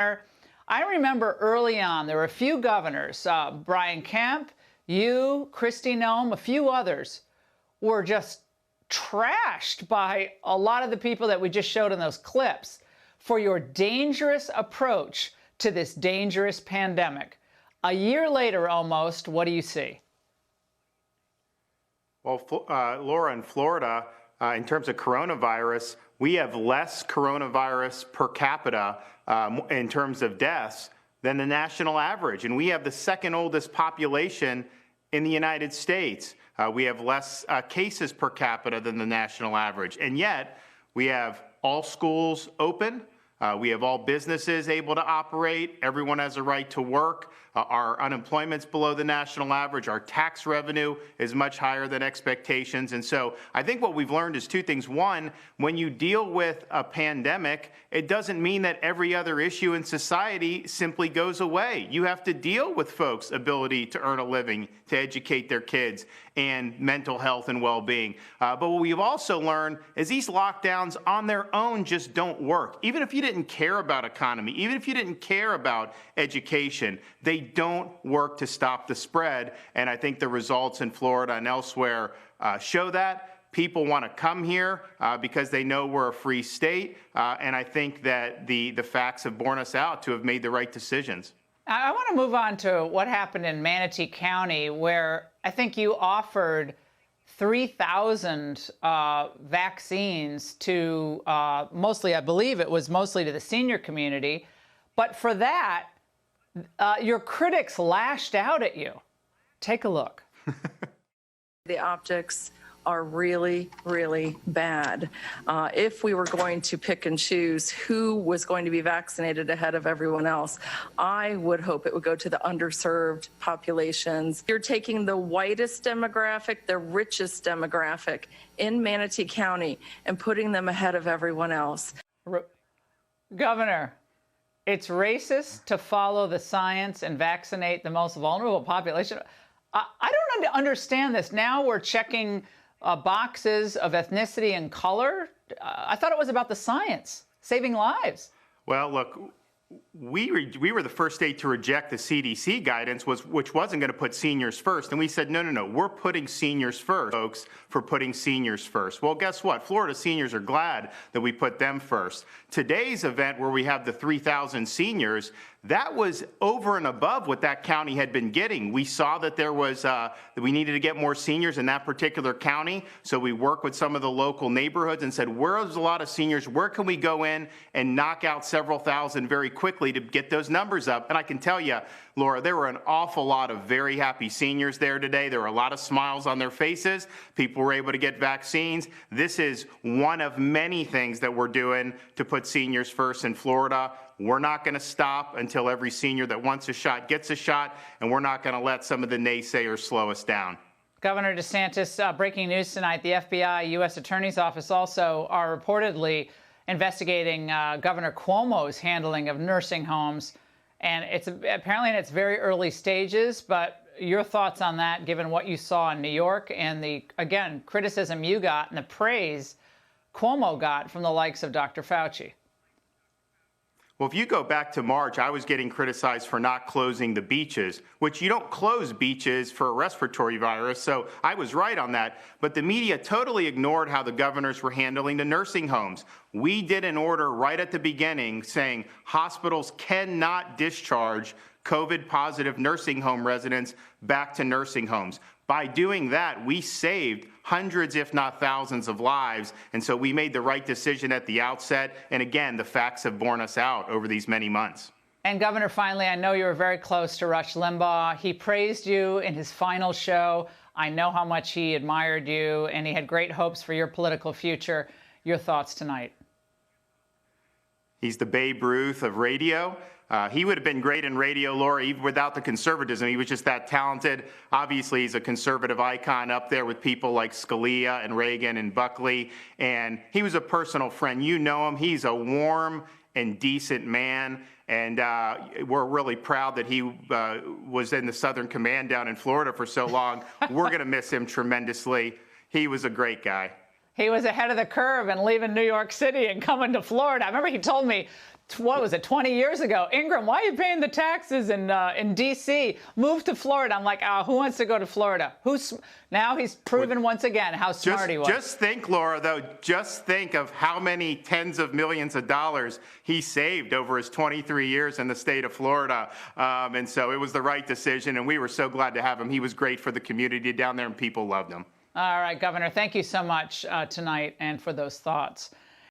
I remember early on, there were a few governors, Brian Kemp, you, Kristi Noem, a few others, were just trashed by a lot of the people that we just showed in those clips for your dangerous approach to this dangerous pandemic. A year later, almost, what do you see? Well, Laura, in Florida, in terms of coronavirus, we have less coronavirus per capita in terms of deaths than the national average. And we have the second oldest population in the United States. We have less cases per capita than the national average. And yet, we have all schools open. We have all businesses able to operate. Everyone has a right to work. Our unemployment's below the national average. Our tax revenue is much higher than expectations. And so I think what we've learned is two things. One, when you deal with a pandemic, it doesn't mean that every other issue in society simply goes away. You have to deal with folks' ability to earn a living, to educate their kids, and mental health and well-being. But what we've also learned is these lockdowns on their own just don't work. Even if you didn't care about economy, even if you didn't care about education, they don't work to stop the spread. And I think the results in Florida and elsewhere show that. People want to come here because they know we're a free state. And I think that the facts have borne us out to have made the right decisions. I want to move on to what happened in Manatee County, where I think you offered 3,000 vaccines to mostly, I believe it was mostly to the senior community. But for that, your critics lashed out at you. Take a look. The optics are really, really bad. If we were going to pick and choose who was going to be vaccinated ahead of everyone else, I would hope it would go to the underserved populations. You're taking the whitest demographic, the richest demographic in Manatee County and putting them ahead of everyone else. Governor, it's racist to follow the science and vaccinate the most vulnerable population. I don't understand this. Now we're checking boxes of ethnicity and color. I thought it was about the science, saving lives. Well, look, we were the first state to reject the CDC guidance, which wasn't going to put seniors first. And we said, no, we're putting seniors first, folks, for putting seniors first. Well, guess what? Florida seniors are glad that we put them first. Today's event, where we have the 3,000 seniors, that was over and above what that county had been getting. We saw that there was that we needed to get more seniors in that particular county, so we worked with some of the local neighborhoods and said, where's a lot of seniors? Where can we go in and knock out several thousand very quickly to get those numbers up? And I can tell you, Laura, there were an awful lot of very happy seniors there today. There were a lot of smiles on their faces. People were able to get vaccines. This is one of many things that we're doing to put seniors first in Florida. We're not going to stop until every senior that wants a shot gets a shot, and we're not going to let some of the naysayers slow us down. Governor DeSantis, breaking news tonight, the FBI, U.S. Attorney's Office also are reportedly investigating Governor Cuomo's handling of nursing homes. And it's apparently in its very early stages, but your thoughts on that, given what you saw in New York and the, again, criticism you got and the praise Cuomo got from the likes of Dr. Fauci. Well, if you go back to March, I was getting criticized for not closing the beaches, which you don't close beaches for a respiratory virus, so I was right on that. But the media totally ignored how the governors were handling the nursing homes. We did an order right at the beginning saying hospitals cannot discharge COVID-positive nursing home residents back to nursing homes. By doing that, we saved hundreds, if not thousands, of lives. And so we made the right decision at the outset. And again, the facts have borne us out over these many months. And Governor, finally, I know you were very close to Rush Limbaugh. He praised you in his final show. I know how much he admired you, and he had great hopes for your political future. Your thoughts tonight? He's the Babe Ruth of radio. He would have been great in radio, Laura, even without the conservatism. He was just that talented. Obviously, he's a conservative icon up there with people like Scalia and Reagan and Buckley. And he was a personal friend. You know him. He's a warm and decent man. And we're really proud that he was in the Southern Command down in Florida for so long. We're going to miss him tremendously. He was a great guy. He was ahead of the curve and leaving New York City and coming to Florida. I remember he told me what was it, 20 years ago? Ingram, why are you paying the taxes in D.C.? Move to Florida. I'm like, who wants to go to Florida? Now he's proven once again how smart he was. Just think, Laura, though, just think of how many tens of millions of dollars he saved over his 23 years in the state of Florida. And so it was the right decision, and we were so glad to have him. He was great for the community down there, and people loved him. All right, Governor, thank you so much tonight and for those thoughts.